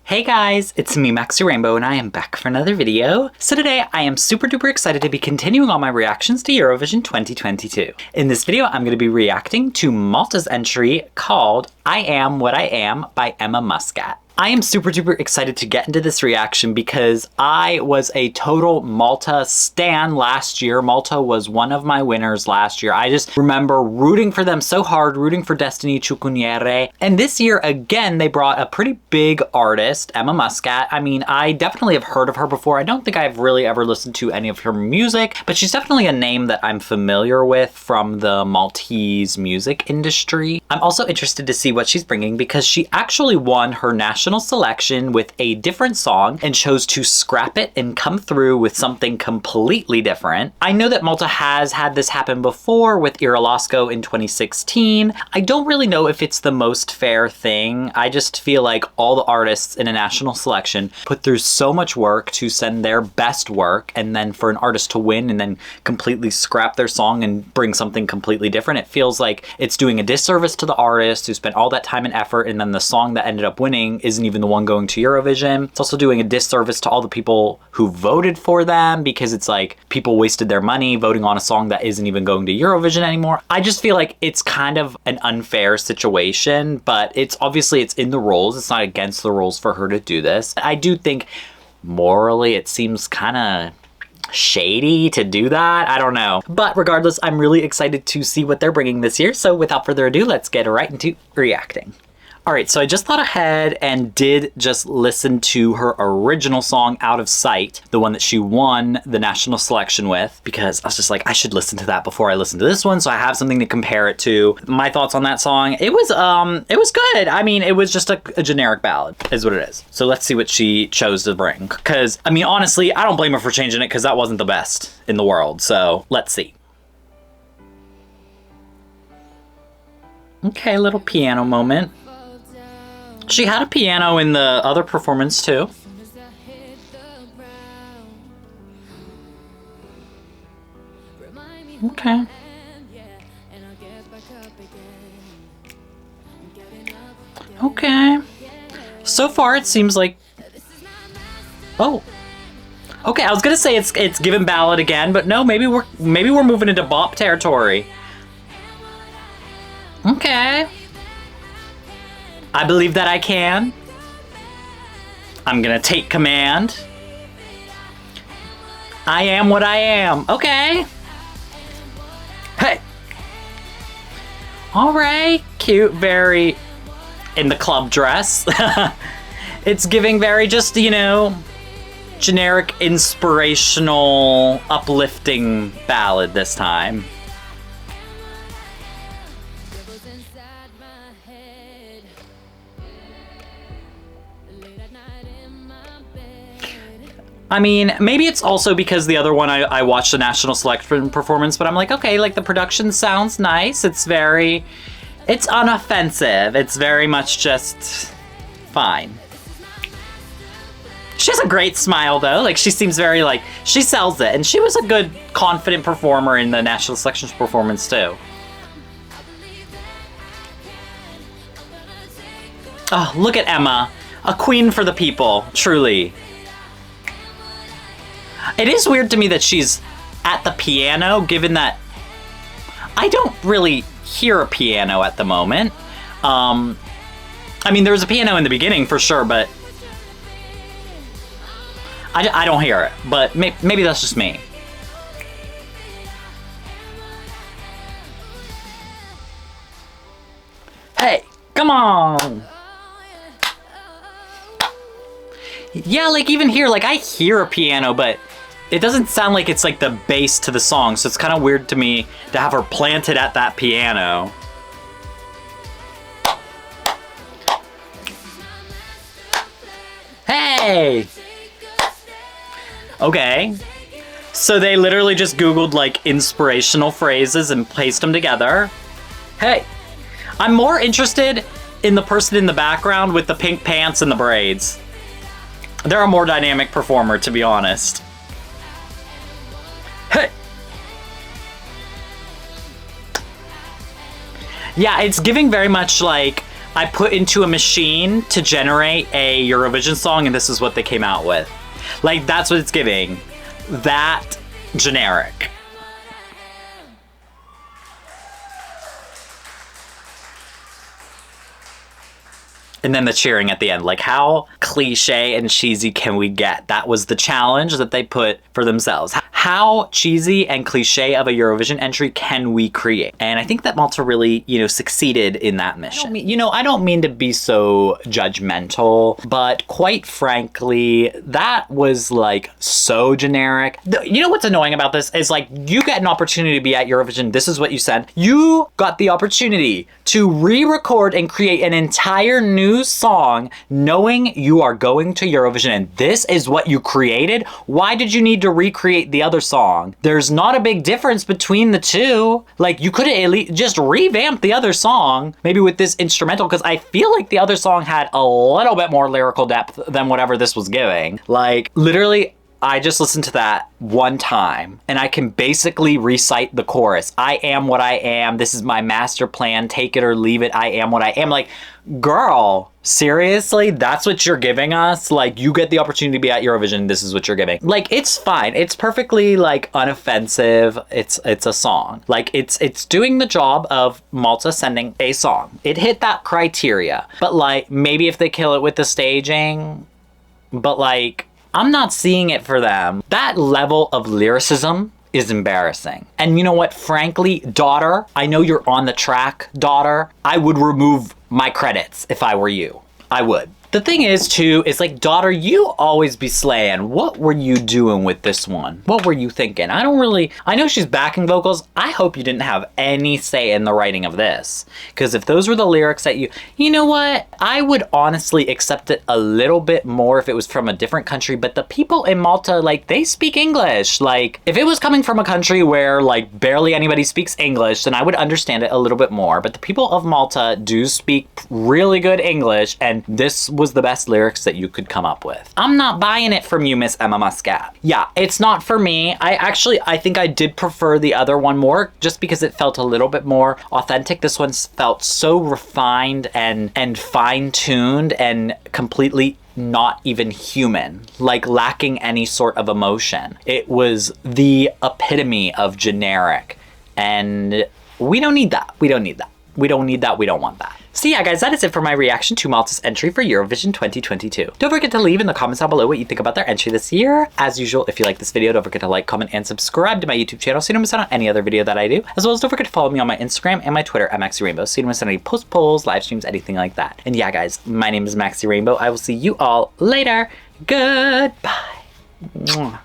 Hey guys, it's me, Maxxy Rainbow, and I am back for another video. So today, I am super duper excited to be continuing on my reactions to Eurovision 2022. In this video, I'm going to be reacting to Malta's entry called I Am What I Am by Emma Muscat. I am super duper excited to get into this reaction because I was a total Malta stan last year. Malta was one of my winners last year. I just remember rooting for them so hard, rooting for Destiny Ciucuniere. And this year, again, they brought a pretty big artist, Emma Muscat. I mean, I definitely have heard of her before. I don't think I've really ever listened to any of her music, but she's definitely a name that I'm familiar with from the Maltese music industry. I'm also interested to see what she's bringing because she actually won her national selection with a different song and chose to scrap it and come through with something completely different. I know that Malta has had this happen before with Iralasco in 2016. I don't really know if it's the most fair thing. I just feel like all the artists in a national selection put through so much work to send their best work, and then for an artist to win and then completely scrap their song and bring something completely different, it feels like it's doing a disservice to the artist who spent all that time and effort, and then the song that ended up winning isn't even the one going to Eurovision. It's also doing a disservice to all the people who voted for them because it's like people wasted their money voting on a song that isn't even going to Eurovision anymore. I just feel like it's kind of an unfair situation, but it's obviously it's in the rules. It's not against the rules for her to do this. I do think morally it seems kind of shady to do that. I don't know. But regardless, I'm really excited to see what they're bringing this year. So without further ado, let's get right into reacting. All right, so I just thought ahead and did just listen to her original song, Out of Sight, the one that she won the national selection with, because I was just like, I should listen to that before I listen to this one, so I have something to compare it to. My thoughts on that song, it was good. I mean, it was just a generic ballad, is what it is. So let's see what she chose to bring. Because, I mean, honestly, I don't blame her for changing it because that wasn't the best in the world. So let's see. Okay, little piano moment. She had a piano in the other performance too. Okay. Okay. So far it seems like... Oh. Okay, I was gonna say it's given ballad again, but no, maybe we're moving into bop territory. Okay. I believe that I can. I'm gonna take command. I am what I am. Okay. Hey. All right. Cute. Very in the club dress. It's giving very just, you know, generic, inspirational, uplifting ballad this time. I mean, maybe it's also because the other one I watched the national selection performance, but I'm like, okay, like the production sounds nice. It's unoffensive. It's very much just fine. She has a great smile though. Like she seems very like, she sells it. And she was a good, confident performer in the national selections performance too. Oh, look at Emma. A queen for the people, truly. It is weird to me that she's at the piano, given that I don't really hear a piano at the moment. I mean, there was a piano in the beginning for sure, but I don't hear it. But maybe that's just me. Hey, come on! Yeah, like even here, like I hear a piano, but it doesn't sound like it's like the bass to the song, so it's kind of weird to me to have her planted at that piano. Hey! Okay. So they literally just Googled like inspirational phrases and placed them together. Hey! I'm more interested in the person in the background with the pink pants and the braids. They're a more dynamic performer, to be honest. Hey! Yeah, it's giving very much like I put into a machine to generate a Eurovision song and this is what they came out with. Like, that's what it's giving. That generic. And then the cheering at the end. Like, how cliche and cheesy can we get? That was the challenge that they put for themselves. How cheesy and cliche of a Eurovision entry can we create? And I think that Malta really, succeeded in that mission. I don't mean to be so judgmental, but quite frankly, that was like so generic. You know what's annoying about this is like, you get an opportunity to be at Eurovision. This is what you said. You got the opportunity to re-record and create an entire new song knowing you are going to Eurovision and this is what you created. Why did you need to recreate the other song? There's not a big difference between the two. Like, you could have at least just revamped the other song, maybe with this instrumental, because I feel like the other song had a little bit more lyrical depth than whatever this was giving. Like, literally, I just listened to that one time and I can basically recite the chorus. I am what I am. This is my master plan. Take it or leave it. I am what I am. Like, girl, seriously? That's what you're giving us? Like, you get the opportunity to be at Eurovision. This is what you're giving. Like, it's fine. It's perfectly like unoffensive. It's a song. Like, it's doing the job of Malta sending a song. It hit that criteria. But like, maybe if they kill it with the staging, but like, I'm not seeing it for them. That level of lyricism is embarrassing. And you know what? Frankly, daughter, I know you're on the track, daughter. I would remove my credits if I were you. I would. The thing is, too, is like, daughter, you always be slaying. What were you doing with this one? What were you thinking? I know she's backing vocals. I hope you didn't have any say in the writing of this. Because if those were the lyrics that you know what? I would honestly accept it a little bit more if it was from a different country. But the people in Malta, like, they speak English. Like, if it was coming from a country where, like, barely anybody speaks English, then I would understand it a little bit more. But the people of Malta do speak really good English. And this was the best lyrics that you could come up with. I'm not buying it from you, Miss Emma Muscat. Yeah, it's not for me. I think I did prefer the other one more just because it felt a little bit more authentic. This one felt so refined and fine-tuned and completely not even human, like lacking any sort of emotion. It was the epitome of generic, and we don't need that. We don't need that. We don't need that. We don't want that. So yeah, guys, that is it for my reaction to Malta's entry for Eurovision 2022. Don't forget to leave in the comments down below what you think about their entry this year. As usual, if you like this video, don't forget to like, comment, and subscribe to my YouTube channel so you don't miss out on any other video that I do. As well as don't forget to follow me on my Instagram and my Twitter at Maxxy Rainbow so you don't miss out on any post polls, live streams, anything like that. And yeah, guys, my name is Maxxy Rainbow. I will see you all later. Goodbye. Mwah.